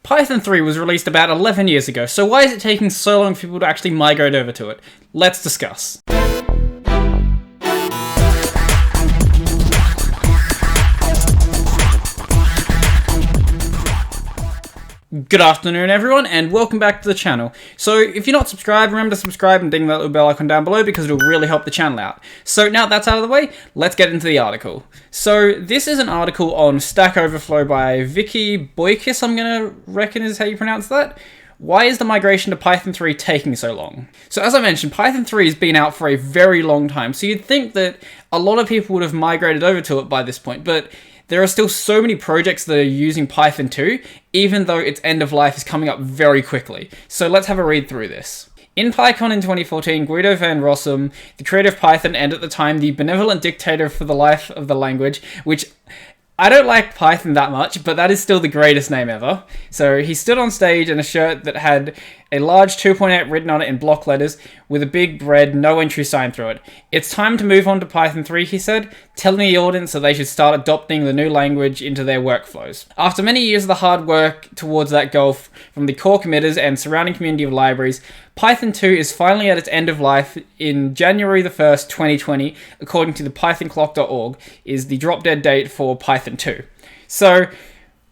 Python 3 was released about 11 years ago, so why is it taking so long for people to actually migrate over to it? Let's discuss. Good afternoon everyone, and welcome back to the channel. So if you're not subscribed, remember to subscribe and ding that little bell icon down below because it'll really help the channel out. So now that's out of the way, let's get into the article. So this is an article on Stack Overflow by Vicky Boykis, I'm gonna reckon is how you pronounce that. Why is the migration to Python 3 taking so long? So as I mentioned, Python 3 has been out for a very long time, so you'd think that a lot of people would have migrated over to it by this point, but there are still so many projects that are using Python 2, even though its end of life is coming up very quickly. So let's have a read through this. In PyCon in 2014, Guido van Rossum, the creator of Python and at the time the benevolent dictator for the life of the language, which I don't like Python that much, but that is still the greatest name ever. So he stood on stage in a shirt that had a large 2.8 written on it in block letters with a big red no entry sign through it. It's time to move on to Python 3, he said, telling the audience that they should start adopting the new language into their workflows. After many years of the hard work towards that goal from the core committers and surrounding community of libraries, Python 2 is finally at its end of life in January the 1st, 2020, according to the pythonclock.org, is the drop dead date for Python 2. So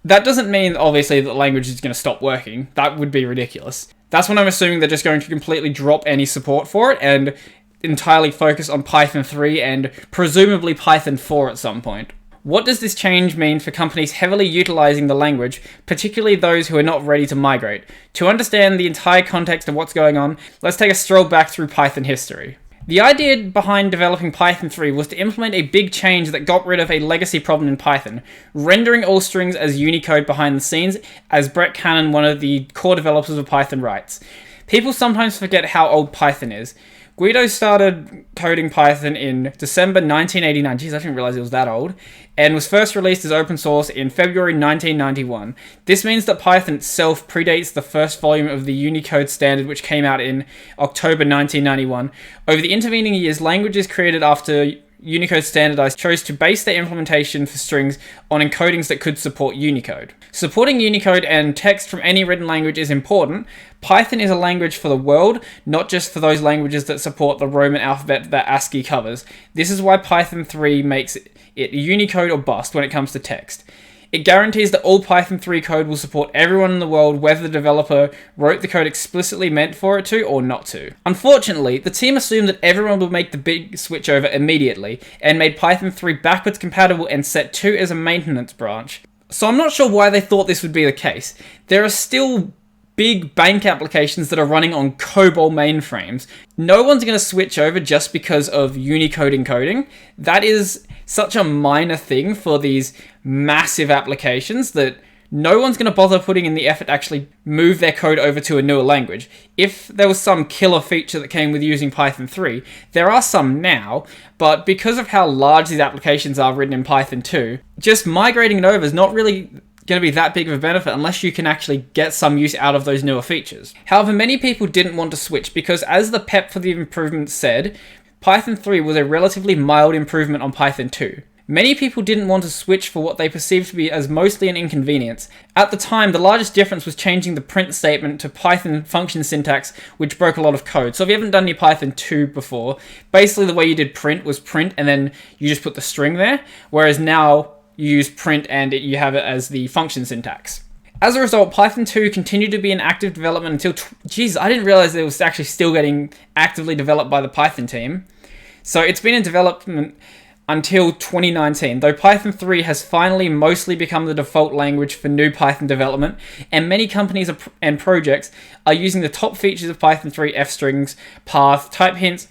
that doesn't mean, obviously, that the language is going to stop working. That would be ridiculous. That's when I'm assuming they're just going to completely drop any support for it and entirely focus on Python 3 and presumably Python 4 at some point. What does this change mean for companies heavily utilizing the language, particularly those who are not ready to migrate? To understand the entire context of what's going on, let's take a stroll back through Python history. The idea behind developing Python 3 was to implement a big change that got rid of a legacy problem in Python, rendering all strings as Unicode behind the scenes, as Brett Cannon, one of the core developers of Python, writes. People sometimes forget how old Python is. Guido started coding Python in December 1989, jeez, I didn't realize it was that old, and was first released as open source in February 1991. This means that Python itself predates the first volume of the Unicode standard, which came out in October 1991. Over the intervening years, languages created after Unicode standardized chose to base their implementation for strings on encodings that could support Unicode. Supporting Unicode and text from any written language is important. Python is a language for the world, not just for those languages that support the Roman alphabet that ASCII covers. This is why Python 3 makes it Unicode or bust when it comes to text. It guarantees that all Python 3 code will support everyone in the world, whether the developer wrote the code explicitly meant for it to or not to. Unfortunately, the team assumed that everyone would make the big switch over immediately, and made Python 3 backwards compatible and set 2 as a maintenance branch. So I'm not sure why they thought this would be the case. There are still big bank applications that are running on COBOL mainframes. No one's going to switch over just because of Unicode encoding. That is such a minor thing for these massive applications that no one's going to bother putting in the effort to actually move their code over to a newer language. If there was some killer feature that came with using Python 3, there are some now, but because of how large these applications are written in Python 2, just migrating it over is not really going to be that big of a benefit unless you can actually get some use out of those newer features. However, many people didn't want to switch because, as the PEP for the improvement said, Python 3 was a relatively mild improvement on Python 2. Many people didn't want to switch for what they perceived to be as mostly an inconvenience. At the time, the largest difference was changing the print statement to Python function syntax, which broke a lot of code. So if you haven't done any Python 2 before, basically the way you did print was print and then you just put the string there, whereas now you use print and you have it as the function syntax. As a result, Python 2 continued to be in active development until... I didn't realize it was actually still getting actively developed by the Python team. So it's been in development until 2019, though Python 3 has finally mostly become the default language for new Python development, and many companies and projects are using the top features of Python 3: f-strings, path, type hints,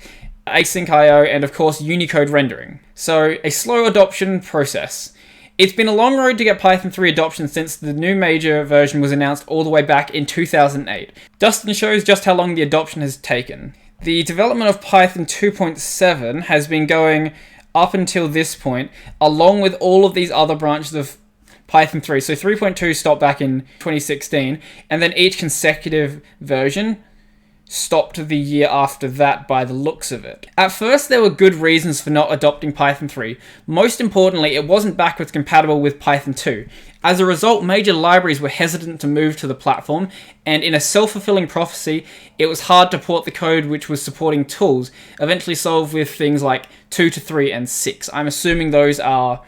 async IO, and of course Unicode rendering. So a slow adoption process. It's been a long road to get Python 3 adoption since the new major version was announced all the way back in 2008. Dustin shows just how long the adoption has taken. The development of Python 2.7 has been going up until this point, along with all of these other branches of Python 3. So 3.2 stopped back in 2016, and then each consecutive version stopped the year after that by the looks of it. At first, there were good reasons for not adopting Python 3. Most importantly, it wasn't backwards compatible with Python 2. As a result, major libraries were hesitant to move to the platform, and in a self-fulfilling prophecy, it was hard to port the code which was supporting tools, eventually solved with things like 2 to 3 and 6. I'm assuming those are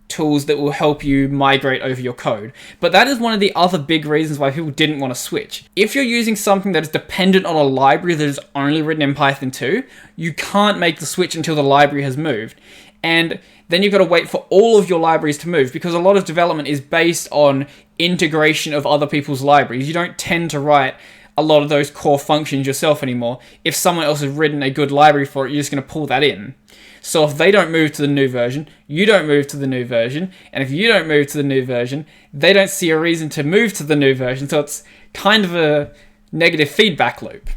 tools that will help you migrate over your code. But that is one of the other big reasons why people didn't want to switch. If you're using something that is dependent on a library that is only written in Python 2, you can't make the switch until the library has moved. And then you've got to wait for all of your libraries to move, because a lot of development is based on integration of other people's libraries. You don't tend to write a lot of those core functions yourself anymore. If someone else has written a good library for it, you're just going to pull that in. So if they don't move to the new version, you don't move to the new version, and if you don't move to the new version, they don't see a reason to move to the new version, so it's kind of a negative feedback loop.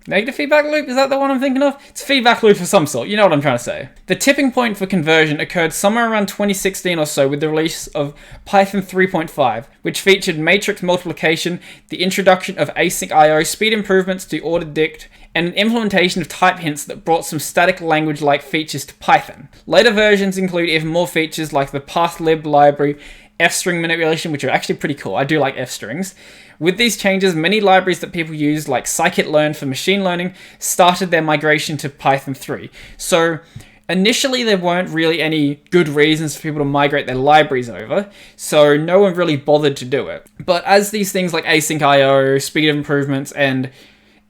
Negative feedback loop? Is that the one I'm thinking of? It's a feedback loop of some sort, you know what I'm trying to say. The tipping point for conversion occurred somewhere around 2016 or so with the release of Python 3.5, which featured matrix multiplication, the introduction of async IO, speed improvements to ordered dict, and an implementation of type hints that brought some static language-like features to Python. Later versions include even more features like the pathlib library, f-string manipulation, which are actually pretty cool. I do like f-strings. With these changes, many libraries that people use, like scikit-learn for machine learning, started their migration to Python 3. So initially, there weren't really any good reasons for people to migrate their libraries over, so no one really bothered to do it. But as these things like async IO, speed improvements, and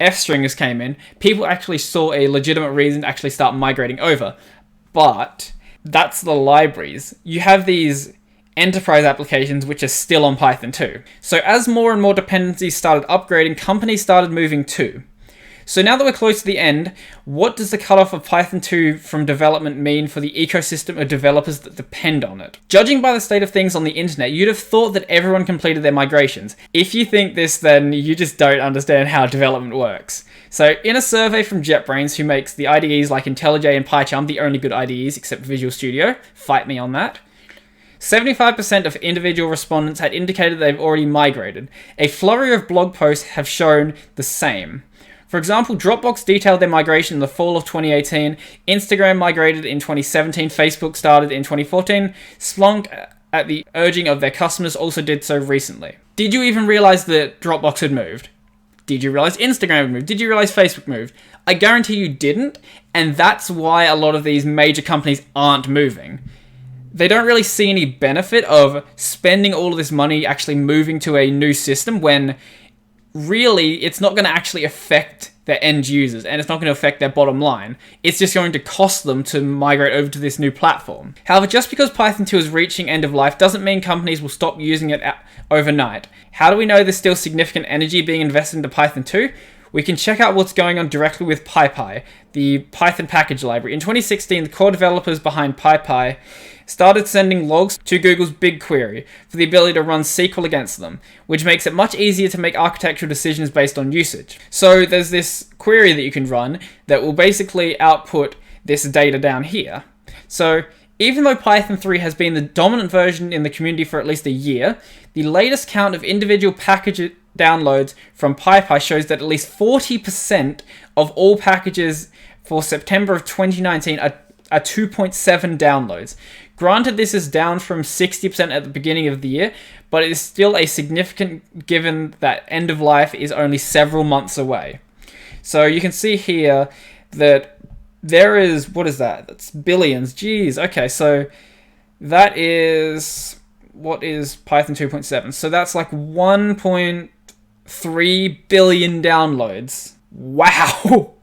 f-stringers came in, people actually saw a legitimate reason to actually start migrating over. But that's the libraries. You have these enterprise applications which are still on Python 2. So as more and more dependencies started upgrading, companies started moving too. So now that we're close to the end, what does the cutoff of Python 2 from development mean for the ecosystem of developers that depend on it? Judging by the state of things on the internet, you'd have thought that everyone completed their migrations. If you think this, then you just don't understand how development works. So in a survey from JetBrains, who makes the IDEs like IntelliJ and PyCharm the only good IDEs except Visual Studio, fight me on that, 75% of individual respondents had indicated they've already migrated. A flurry of blog posts have shown the same. For example, Dropbox detailed their migration in the fall of 2018, Instagram migrated in 2017, Facebook started in 2014, Splunk, at the urging of their customers, also did so recently. Did you even realize that Dropbox had moved? Did you realize Instagram had moved? Did you realize Facebook moved? I guarantee you didn't, and that's why a lot of these major companies aren't moving. They don't really see any benefit of spending all of this money actually moving to a new system when really it's not going to actually affect their end users and it's not going to affect their bottom line. It's just going to cost them to migrate over to this new platform. However, just because Python 2 is reaching end of life doesn't mean companies will stop using it overnight. How do we know there's still significant energy being invested into Python 2? We can check out what's going on directly with PyPy, the Python package library. In 2016, the core developers behind PyPy started sending logs to Google's BigQuery for the ability to run SQL against them, which makes it much easier to make architectural decisions based on usage. So there's this query that you can run that will basically output this data down here. So even though Python 3 has been the dominant version in the community for at least a year, the latest count of individual package downloads from PyPy shows that at least 40% of all packages for September of 2019 are 2.7 downloads. Granted, this is down from 60% at the beginning of the year, but it is still a significant given that end of life is only several months away. So you can see here that there is, what is that? That's billions. Jeez. Okay, so that is, what is Python 2.7? So that's like 1.3 billion downloads. Wow.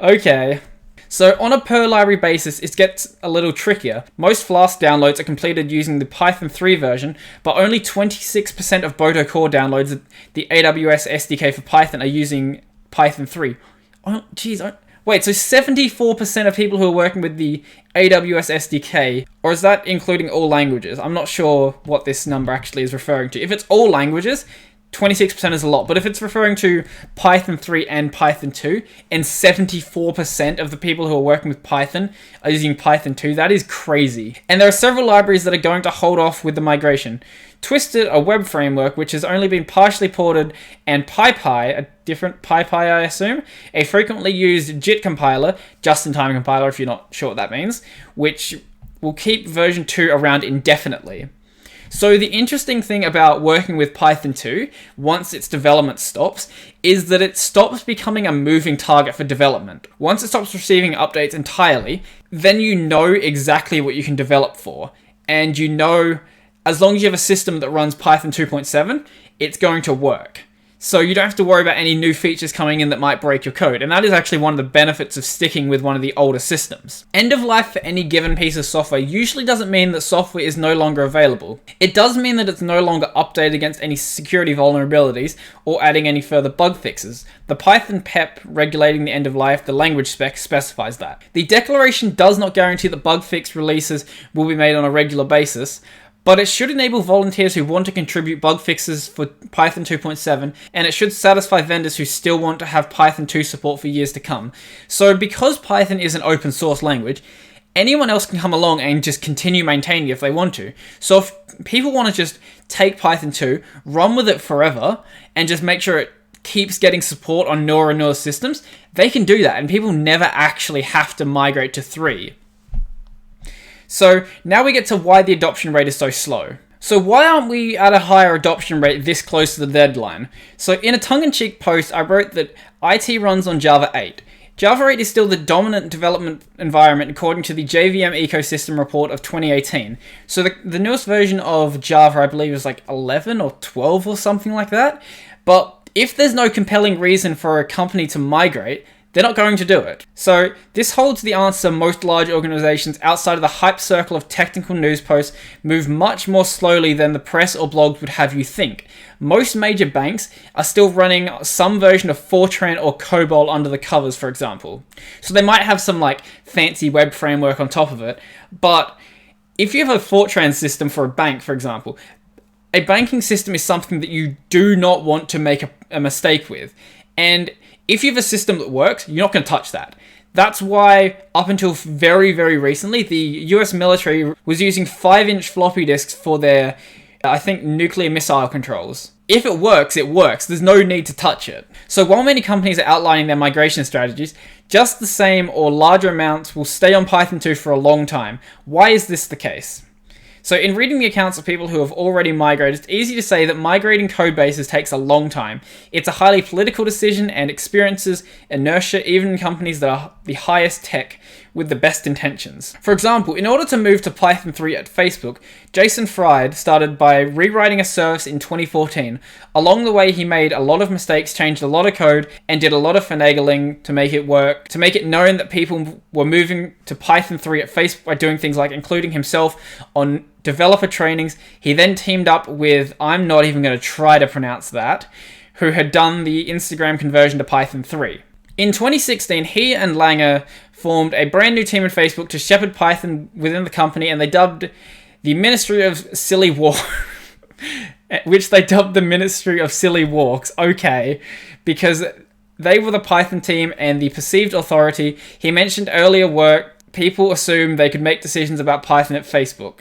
Okay. So on a per library basis, it gets a little trickier. Most Flask downloads are completed using the Python 3 version, but only 26% of Boto Core downloads, the AWS SDK for Python, are using Python 3. Oh, geez. Wait, so 74% of people who are working with the AWS SDK, or is that including all languages? I'm not sure what this number actually is referring to. If it's all languages, 26% is a lot, but if it's referring to Python 3 and Python 2, and 74% of the people who are working with Python are using Python 2, that is crazy. And there are several libraries that are going to hold off with the migration. Twisted, a web framework which has only been partially ported, and PyPy, a different PyPy I assume, a frequently used JIT compiler, just-in-time compiler if you're not sure what that means, which will keep version 2 around indefinitely. So the interesting thing about working with Python 2, once its development stops, is that it stops becoming a moving target for development. Once it stops receiving updates entirely, then you know exactly what you can develop for. And you know, as long as you have a system that runs Python 2.7, it's going to work. So you don't have to worry about any new features coming in that might break your code. And that is actually one of the benefits of sticking with one of the older systems. End of life for any given piece of software usually doesn't mean that software is no longer available. It does mean that it's no longer updated against any security vulnerabilities or adding any further bug fixes. The Python PEP regulating the end of life, the language spec, specifies that. The declaration does not guarantee that bug fix releases will be made on a regular basis, but it should enable volunteers who want to contribute bug fixes for Python 2.7, and it should satisfy vendors who still want to have Python 2 support for years to come. So because Python is an open source language, anyone else can come along and just continue maintaining it if they want to. So if people want to just take Python 2, run with it forever, and just make sure it keeps getting support on newer and newer systems, they can do that, and people never actually have to migrate to 3. So now we get to why the adoption rate is so slow. So why aren't we at a higher adoption rate this close to the deadline? So in a tongue-in-cheek post, I wrote that IT runs on Java 8. Java 8 is still the dominant development environment according to the JVM ecosystem report of 2018. So the newest version of Java, I believe, is like 11 or 12 or something like that. But if there's no compelling reason for a company to migrate, they're not going to do it. So this holds the answer most large organizations outside of the hype circle of technical news posts move much more slowly than the press or blogs would have you think. Most major banks are still running some version of Fortran or COBOL under the covers, for example. So they might have some like fancy web framework on top of it, but if you have a Fortran system for a bank, for example, a banking system is something that you do not want to make a mistake with. And if you have a system that works, you're not going to touch that. That's why, up until very, very recently, the US military was using 5-inch floppy disks for their, I think, nuclear missile controls. If it works, it works. There's no need to touch it. So while many companies are outlining their migration strategies, just the same or larger amounts will stay on Python 2 for a long time. Why is this the case? So in reading the accounts of people who have already migrated, it's easy to say that migrating code bases takes a long time. It's a highly political decision and experiences inertia even in companies that are the highest tech with the best intentions. For example, in order to move to Python 3 at Facebook, Jason Fried started by rewriting a service in 2014. Along the way, he made a lot of mistakes, changed a lot of code, and did a lot of finagling to make it work, to make it known that people were moving to Python 3 at Facebook by doing things like including himself on developer trainings. He then teamed up with, I'm not even going to try to pronounce that, who had done the Instagram conversion to Python 3. In 2016, he and Langer formed a brand new team at Facebook to shepherd Python within the company, and they dubbed the Ministry of Silly Walks, which they dubbed the Ministry of Silly Walks, okay, because they were the Python team and the perceived authority. He mentioned earlier work, people assumed they could make decisions about Python at Facebook.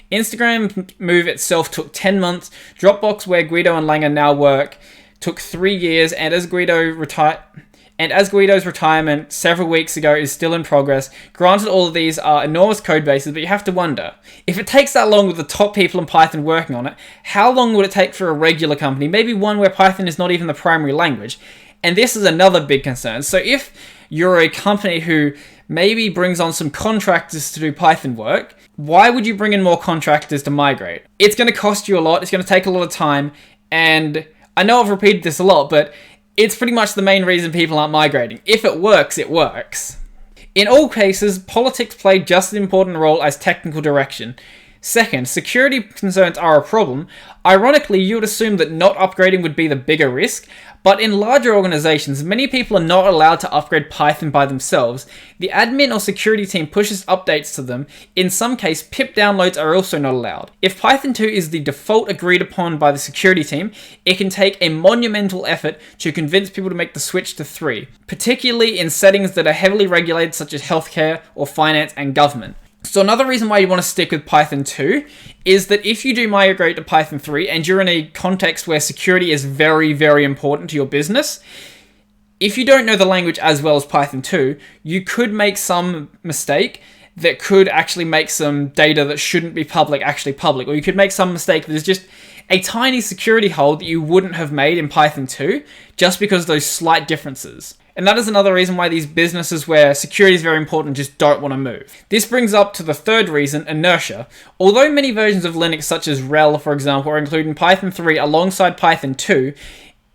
Instagram move itself took 10 months. Dropbox, where Guido and Langer now work, took 3 years, and as Guido's retirement several weeks ago is still in progress. Granted, all of these are enormous code bases, but you have to wonder, if it takes that long with the top people in Python working on it, how long would it take for a regular company, maybe one where Python is not even the primary language? And this is another big concern. So if you're a company who maybe brings on some contractors to do Python work, why would you bring in more contractors to migrate? It's going to cost you a lot, it's going to take a lot of time, and I know I've repeated this a lot, but it's pretty much the main reason people aren't migrating. If it works, it works. In all cases, politics play just as important a role as technical direction. Second, security concerns are a problem. Ironically, you would assume that not upgrading would be the bigger risk, but in larger organizations, many people are not allowed to upgrade Python by themselves. The admin or security team pushes updates to them. In some case, pip downloads are also not allowed. If Python 2 is the default agreed upon by the security team, it can take a monumental effort to convince people to make the switch to 3, particularly in settings that are heavily regulated such as healthcare or finance and government. So another reason why you want to stick with Python 2 is that if you do migrate to Python 3 and you're in a context where security is very, very important to your business, if you don't know the language as well as Python 2, you could make some mistake that could actually make some data that shouldn't be public actually public, or you could make some mistake that is just a tiny security hole that you wouldn't have made in Python 2 just because of those slight differences. And that is another reason why these businesses where security is very important just don't want to move. This brings up to the third reason, inertia. Although many versions of Linux, such as RHEL, for example, are included in Python 3 alongside Python 2,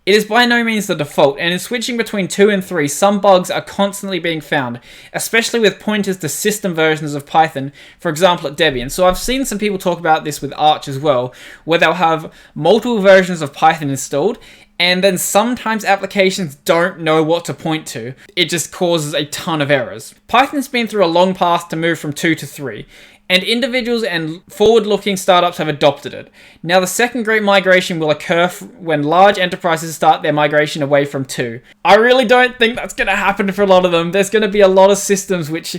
it is by no means the default, and in switching between 2 and 3, some bugs are constantly being found, especially with pointers to system versions of Python, for example at Debian. So I've seen some people talk about this with Arch as well, where they'll have multiple versions of Python installed, and then sometimes applications don't know what to point to. It just causes a ton of errors. Python's been through a long path to move from 2 to 3, and individuals and forward-looking startups have adopted it. Now, the second great migration will occur when large enterprises start their migration away from 2. I really don't think that's going to happen for a lot of them. There's going to be a lot of systems which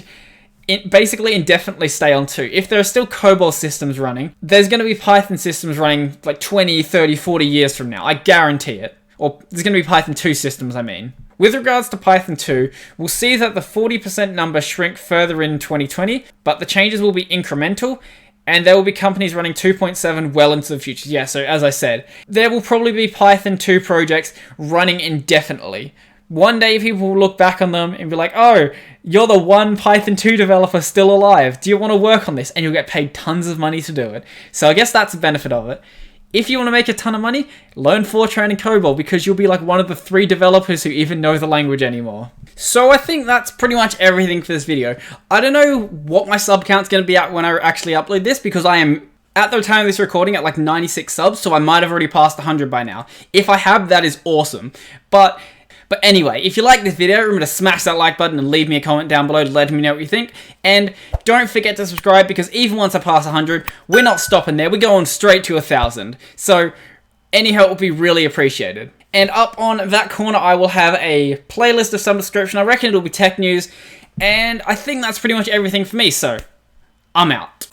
basically indefinitely stay on 2. If there are still COBOL systems running, there's going to be Python systems running like 20, 30, 40 years from now. I guarantee it. Or there's going to be Python 2 systems, I mean. With regards to Python 2, we'll see that the 40% number shrink further in 2020, but the changes will be incremental, and there will be companies running 2.7 well into the future. Yeah, so as I said, there will probably be Python 2 projects running indefinitely. One day people will look back on them and be like, oh, you're the one Python 2 developer still alive. Do you want to work on this? And you'll get paid tons of money to do it. So I guess that's the benefit of it. If you want to make a ton of money, learn Fortran and COBOL, because you'll be like one of the 3 developers who even know the language anymore. So I think that's pretty much everything for this video. I don't know what my sub count's going to be at when I actually upload this, because I am, at the time of this recording, at like 96 subs, so I might have already passed 100 by now. If I have, that is awesome. But anyway, if you like this video, remember to smash that like button and leave me a comment down below to let me know what you think. And don't forget to subscribe, because even once I pass 100, we're not stopping there. We're going straight to 1,000. So any help will be really appreciated. And up on that corner, I will have a playlist of some description. I reckon it'll be tech news. And I think that's pretty much everything for me. So I'm out.